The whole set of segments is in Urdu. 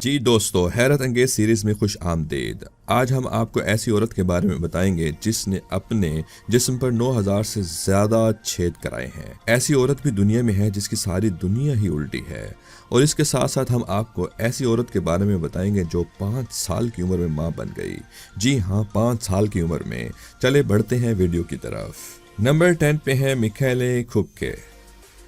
جی دوستو، حیرت انگیز سیریز میں خوش آمدید۔ آج ہم آپ کو ایسی عورت کے بارے میں بتائیں گے جس نے اپنے جسم پر 9000 سے زیادہ چھید کرائے ہیں۔ ایسی عورت بھی دنیا میں ہے جس کی ساری دنیا ہی الٹی ہے۔ اور اس کے ساتھ ساتھ ہم آپ کو ایسی عورت کے بارے میں بتائیں گے جو 5 سال کی عمر میں ماں بن گئی۔ جی ہاں، 5 سال کی عمر میں۔ چلے بڑھتے ہیں ویڈیو کی طرف۔ نمبر 10 پہ ہے میکھائیل کھوپکے۔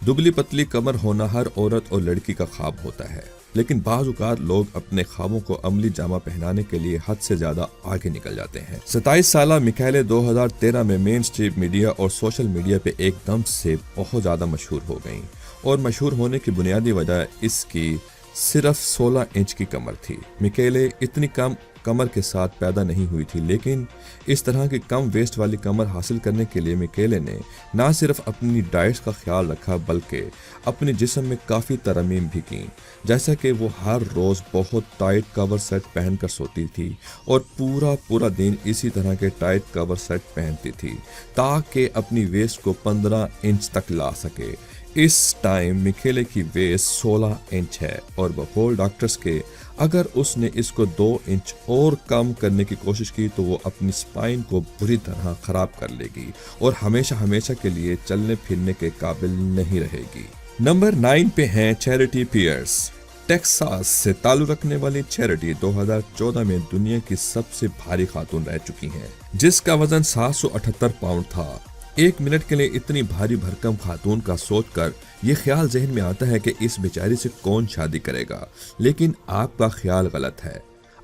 دبلی پتلی کمر ہونا ہر عورت اور لڑکی کا خواب ہوتا ہے، لیکن بعض اوقات لوگ اپنے خوابوں کو عملی جامہ پہنانے کے لیے حد سے زیادہ آگے نکل جاتے ہیں۔ 27 سالہ میکھائیل 2013 میں مین اسٹریم میڈیا اور سوشل میڈیا پہ ایک دم سے بہت زیادہ مشہور ہو گئیں، اور مشہور ہونے کی بنیادی وجہ اس کی صرف 16 انچ کی کمر تھی۔ میکھائیل اتنی کم کمر کے ساتھ پیدا نہیں ہوئی تھی، لیکن اس طرح کی کم ویسٹ والی کمر حاصل کرنے کے لیے میکھائیل نے نہ صرف اپنی ڈائٹ کا خیال رکھا بلکہ اپنے جسم میں کافی ترمیم بھی کی، جیسا کہ وہ ہر روز بہت ٹائٹ کور سیٹ پہن کر سوتی تھی اور پورا دن اسی طرح کے ٹائٹ کور سیٹ پہنتی تھی تاکہ اپنی ویسٹ کو 15 انچ تک لا سکے۔ اس ٹائم میکھائیل کی ویسٹ 16 انچ ہے، اور بقول ڈاکٹرز کے اگر اس نے اس کو 2 انچ اور کم کرنے کی کوشش کی تو وہ اپنی سپائن کو بری طرح خراب کر لے گی اور ہمیشہ کے لیے چلنے پھرنے کے قابل نہیں رہے گی۔ نمبر 9 پہ ہیں چیریٹی پیئرس۔ ٹیکساس سے تعلق رکھنے والی چیریٹی 2014 میں دنیا کی سب سے بھاری خاتون رہ چکی ہیں، جس کا وزن 778 پاؤنڈ تھا۔ 1 منٹ کے لیے اتنی بھاری بھرکم خاتون کا سوچ کر یہ خیال ذہن میں آتا ہے کہ اس بیچاری سے کون شادی کرے گا، لیکن آپ کا خیال غلط ہے۔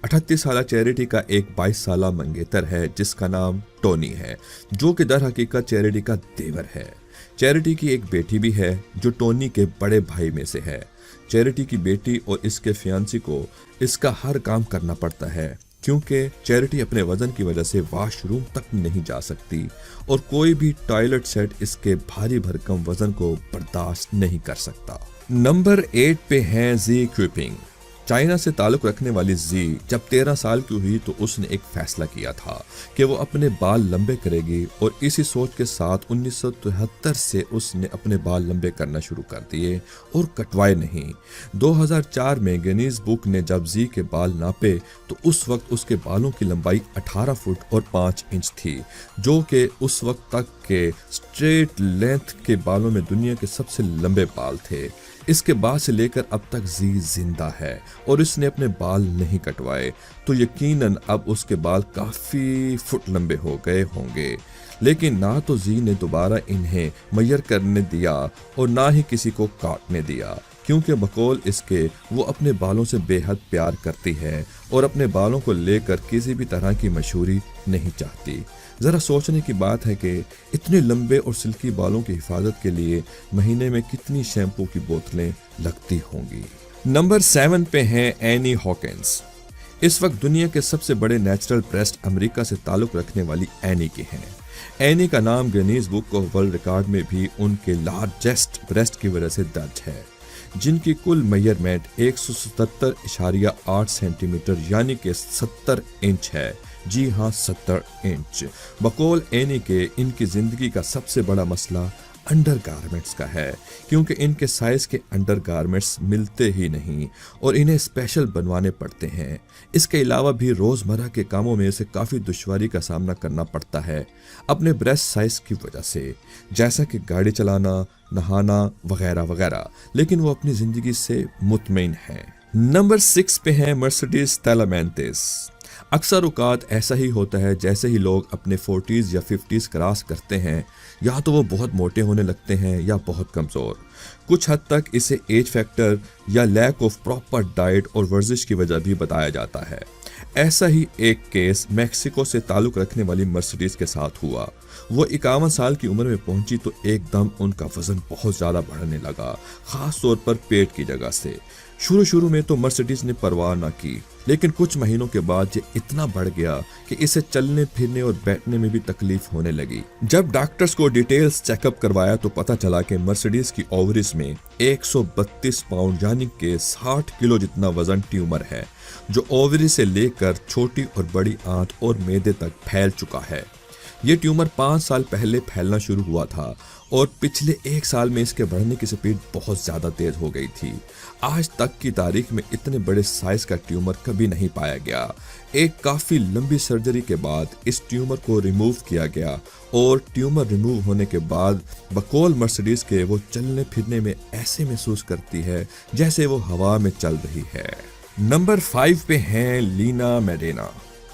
38 سالہ چیریٹی کا ایک 22 سالہ منگیتر ہے جس کا نام ٹونی ہے، جو کہ در حقیقت چیریٹی کا دیور ہے۔ چیریٹی کی ایک بیٹی بھی ہے جو ٹونی کے بڑے بھائی میں سے ہے۔ چیریٹی کی بیٹی اور اس کے فیانسی کو اس کا ہر کام کرنا پڑتا ہے، کیونکہ چیریٹی اپنے وزن کی وجہ سے واش روم تک نہیں جا سکتی اور کوئی بھی ٹوائلٹ سیٹ اس کے بھاری بھرکم وزن کو برداشت نہیں کر سکتا۔ نمبر 8 پہ ہیں زی کیوپنگ۔ چائنا سے تعلق رکھنے والی زی جب 13 سال کی ہوئی تو اس نے ایک فیصلہ کیا تھا کہ وہ اپنے بال لمبے کرے گی، اور اسی سوچ کے ساتھ 1973 سے اس نے اپنے بال لمبے کرنا شروع کر دیے اور کٹوائے نہیں۔ 2004 میں گینیز بک نے جب زی کے بال ناپے تو اس وقت اس کے بالوں کی لمبائی 18 فٹ اور 5 انچ تھی، جو کہ اس وقت تک کے اسٹریٹ لینتھ کے بالوں میں دنیا کے سب سے لمبے بال تھے۔ اس کے بعد سے لے کر اب تک زی زندہ ہے اور اس نے اپنے بال نہیں کٹوائے، تو یقیناً اب اس کے بال کافی فٹ لمبے ہو گئے ہوں گے، لیکن نہ تو زی نے دوبارہ انہیں میئر کرنے دیا اور نہ ہی کسی کو کاٹنے دیا، کیونکہ بقول اس کے وہ اپنے بالوں سے بے حد پیار کرتی ہے اور اپنے بالوں کو لے کر کسی بھی طرح کی مشہوری نہیں چاہتی۔ ذرا سوچنے کی بات ہے کہ اتنے لمبے اور سلکی بالوں کی حفاظت کے لیے مہینے میں کتنی شیمپو کی بوتلیں لگتی ہوں گی۔ نمبر 7 پہ ہیں اینی ہاکنز۔ اس وقت دنیا کے سب سے بڑے نیچرل بریسٹ امریکہ سے تعلق رکھنے والی اینی کے ہیں۔ اینی کا نام Guinness book of world record میں بھی ان کے لارجسٹ بریسٹ کی وجہ سے درج ہے، جن کی کل میئرمنٹ 177.8 سینٹی میٹر یعنی کہ 70 انچ ہے۔ جی ہاں، 70 انچ۔ بقول اینی کے ان کی زندگی کا سب سے بڑا مسئلہ انڈر گارمنٹس کا ہے، کیونکہ ان کے سائز کے انڈر گارمنٹس ملتے ہی نہیں اور انہیں اسپیشل بنوانے پڑتے ہیں۔ اس کے علاوہ بھی روزمرہ کے کاموں میں اسے کافی دشواری کا سامنا کرنا پڑتا ہے اپنے بریسٹ سائز کی وجہ سے، جیسا کہ گاڑی چلانا، نہانا وغیرہ وغیرہ، لیکن وہ اپنی زندگی سے مطمئن ہیں۔ نمبر 6 پہ ہیں مرسیڈیز تیلامینتس۔ اکثر اوقات ایسا ہی ہوتا ہے، جیسے ہی لوگ اپنے 40s یا 50s کراس کرتے ہیں یا تو وہ بہت موٹے ہونے لگتے ہیں یا بہت کمزور۔ کچھ حد تک اسے ایج فیکٹر یا لیک آف پراپر ڈائٹ اور ورزش کی وجہ بھی بتایا جاتا ہے۔ ایسا ہی ایک کیس میکسیکو سے تعلق رکھنے والی مرسیڈیز کے ساتھ ہوا۔ وہ 51 سال کی عمر میں پہنچی تو ایک دم ان کا وزن بہت زیادہ بڑھنے لگا، خاص طور پر پیٹ کی جگہ سے۔ شروع میں تو مرسیڈیز نے پرواہ نہ کی، لیکن کچھ مہینوں کے بعد یہ اتنا بڑھ گیا کہ اسے چلنے پھرنے اور بیٹھنے میں بھی تکلیف ہونے لگی۔ جب ڈاکٹرز کو ڈیٹیلز چیک اپ کروایا تو پتہ چلا کہ مرسیڈیز کی اووریز میں 132 پاؤنڈ یعنی کہ 60 کلو جتنا وزن ٹیومر ہے، جو اووری سے لے کر چھوٹی اور بڑی آنت اور معدے تک پھیل چکا ہے۔ یہ ٹیومر 5 سال پہلے پھیلنا شروع ہوا تھا اور پچھلے 1 سال میں اس کے بڑھنے کی سپیڈ بہت زیادہ تیز ہو گئی تھی۔ آج تک کی تاریخ میں اتنے بڑے سائز کا ٹیومر کبھی نہیں پایا گیا۔ ایک کافی لمبی سرجری کے بعد اس ٹیومر کو ریموو کیا گیا اور ٹیومر ریموو ہونے کے بعد بقول مرسیڈیز کے وہ چلنے پھرنے میں ایسے محسوس کرتی ہے جیسے وہ ہوا میں چل رہی ہے۔ نمبر 5 پہ ہیں لینا میڈینا۔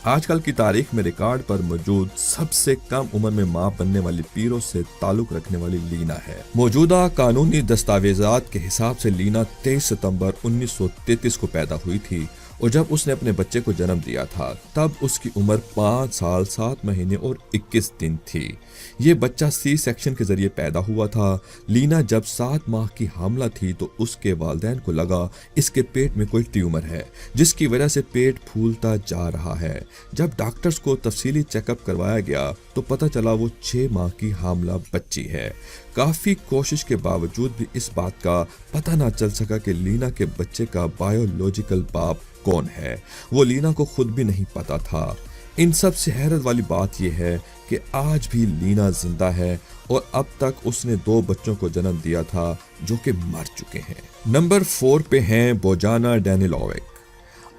آج کل کی تاریخ میں ریکارڈ پر موجود سب سے کم عمر میں ماں بننے والی پیروں سے تعلق رکھنے والی لینا ہے۔ موجودہ قانونی دستاویزات کے حساب سے لینا 23 ستمبر 1933 کو پیدا ہوئی تھی اور جب اس نے اپنے بچے کو جنم دیا تھا تب اس کی عمر 5 سال 7 مہینے اور 21 دن تھی۔ یہ بچہ سی سیکشن کے ذریعے پیدا ہوا تھا۔ لینا جب 7 ماہ کی حاملہ تھی تو اس کے والدین کو لگا اس کے پیٹ میں کوئی ٹیومر ہے جس کی وجہ سے پیٹ پھولتا جا رہا ہے۔ جب ڈاکٹرز کو تفصیلی چیک اپ کروایا گیا تو پتہ چلا وہ 6 ماہ کی حاملہ بچی ہے۔ کافی کوشش کے باوجود بھی اس بات کا پتہ نہ چل سکا کہ لینا کے بچے کا بایولوجیکل باپ کون ہے۔ وہ لینا کو خود بھی نہیں پتا تھا۔ ان سب سے حیرت والی بات یہ ہے کہ آج بھی لینا زندہ ہے اور اب تک اس نے 2 بچوں کو جنم دیا تھا جو کہ مر چکے ہیں۔ نمبر 4 پہ ہیں بوجانا ڈینیلوویک۔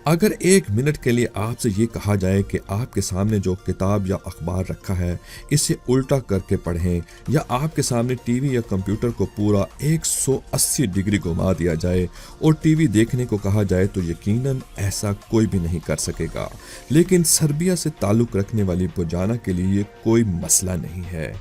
اگر 1 منٹ کے لیے آپ سے یہ کہا جائے کہ آپ کے سامنے جو کتاب یا اخبار رکھا ہے اسے الٹا کر کے پڑھیں یا آپ کے سامنے ٹی وی یا کمپیوٹر کو پورا 180 ڈگری گھما دیا جائے اور ٹی وی دیکھنے کو کہا جائے تو یقیناً ایسا کوئی بھی نہیں کر سکے گا۔ لیکن سربیا سے تعلق رکھنے والی بوجانا کے لیے یہ کوئی مسئلہ نہیں ہے۔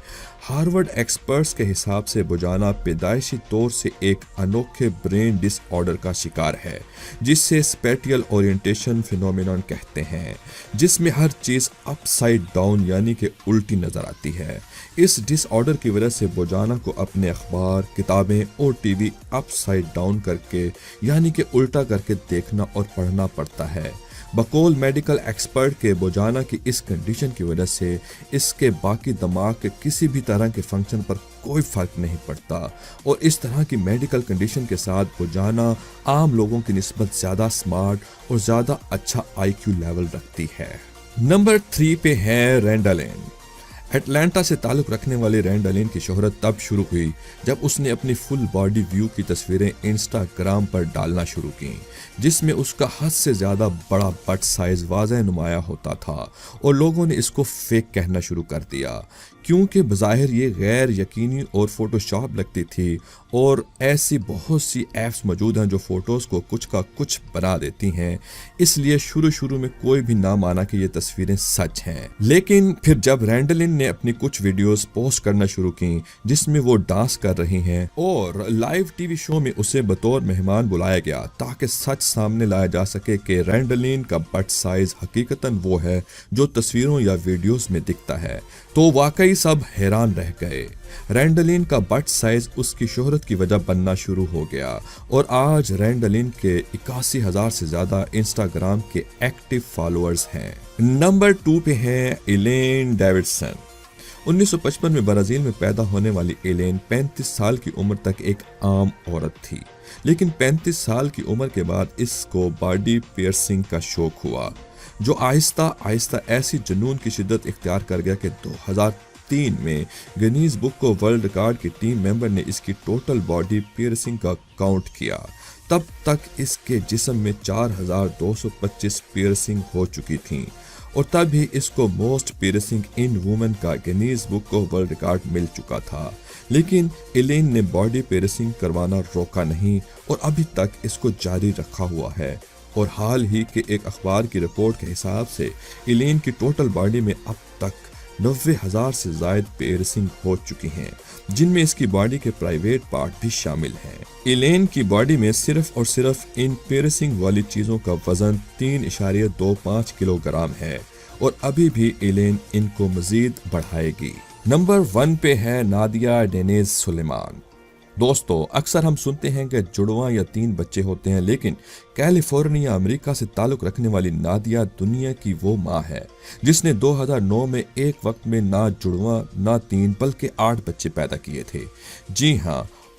ہارورڈ ایکسپرٹس کے حساب سے بوجانا پیدائشی طور سے ایک انوکھے برین ڈس آرڈر کا شکار ہے جس سے اسپیٹیل اورینٹیشن فینومینون کہتے ہیں، جس میں ہر چیز اپ سائڈ ڈاؤن یعنی کہ الٹی نظر آتی ہے۔ اس ڈس آرڈر کی وجہ سے بوجانا کو اپنے اخبار، کتابیں اور ٹی وی اپ سائڈ ڈاؤن کر کے یعنی کہ الٹا کر کے دیکھنا اور پڑھنا پڑتا ہے۔ بقول میڈیکل ایکسپرٹ کے بوجانا کی اس کنڈیشن کی وجہ سے اس کے باقی دماغ کے کسی بھی طرح کے فنکشن پر کوئی فرق نہیں پڑتا اور اس طرح کی میڈیکل کنڈیشن کے ساتھ بوجانا عام لوگوں کی نسبت زیادہ سمارٹ اور زیادہ اچھا آئی کیو لیول رکھتی ہے۔ نمبر 3 پہ ہے رینڈالین۔ اٹلانٹا سے تعلق رکھنے والی رینڈالین کی شہرت تب شروع ہوئی جب اس نے اپنی فل باڈی ویو کی تصویریں انسٹاگرام پر ڈالنا شروع کیں جس میں اس کا حد سے زیادہ بڑا بٹ سائز واضح نمایاں ہوتا تھا اور لوگوں نے اس کو فیک کہنا شروع کر دیا کیونکہ بظاہر یہ غیر یقینی اور فوٹو شاپ لگتی تھی اور ایسی بہت سی ایپس موجود ہیں جو فوٹوز کو کچھ کا کچھ بنا دیتی ہیں، اس لیے شروع میں کوئی بھی نہ مانا کہ یہ تصویریں سچ ہیں۔ لیکن پھر جب رینڈالین نے اپنی کچھ ویڈیوز پوسٹ کرنا شروع کی جس میں وہ ڈانس کر رہی ہیں اور لائیو ٹی وی شو میں اسے بطور مہمان بلایا گیا تاکہ سچ سامنے لایا جا سکے کہ رینڈالین کا بٹ سائز حقیقتاً وہ ہے جو تصویروں یا ویڈیوز میں دکھتا ہے تو واقعی سب حیران رہ گئے۔ رینڈالین کا بٹ سائز اس کی شہرت کی وجہ بننا شروع ہو گیا اور آج رینڈالین کے 81,000 سے زیادہ انسٹاگرام کے ایکٹیو فالوورز ہیں۔ نمبر 2 پہ ہیں ایلین ڈیوڈسن۔ 1955 میں برازیل میں پیدا ہونے والی ایلین 35 سال کی عمر تک ایک عام عورت تھی، لیکن 35 سال کی عمر کے بعد اس کو باڈی پیئرسنگ کا شوق ہوا جو آہستہ آہستہ ایسی جنون کی شدت اختیار کر گیا کہ 2003 میں Guinness book of world record کی ٹیم ممبر نے اس کی ٹوٹل باڈی پیئرسنگ کا کاؤنٹ کیا۔ تب تک اس کے جسم میں 4225 پیئرسنگ ہو چکی تھیں اور تب ہی اس کو موسٹ پیئرسنگ ان وومن کا Guinness book of world record مل چکا تھا۔ لیکن ایلین نے باڈی پیئرسنگ کروانا روکا نہیں اور ابھی تک اس کو جاری رکھا ہوا ہے اور حال ہی کے ایک اخبار کی رپورٹ کے حساب سے ایلین کی ٹوٹل باڈی میں اب تک 90,000 سے زائد پیئرسنگ ہو چکی ہیں جن میں اس کی باڈی کے پرائیویٹ پارٹ بھی شامل ہیں۔ ایلین کی باڈی میں صرف اور صرف ان پیئرسنگ والی چیزوں کا وزن 3.25 کلو گرام ہے اور ابھی بھی ایلین ان کو مزید بڑھائے گی۔ نمبر 1 پہ ہے نادیہ ڈینیز سلیمان۔ دوستو اکثر ہم سنتے ہیں کہ جڑواں یا 3 بچے ہوتے ہیں، لیکن کیلیفورنیا امریکہ سے تعلق رکھنے والی نادیہ دنیا کی وہ ماں ہے جس نے 2009 میں ایک وقت میں نہ جڑواں نہ 3 بلکہ 8 بچے پیدا کیے تھے۔ جی ہاں،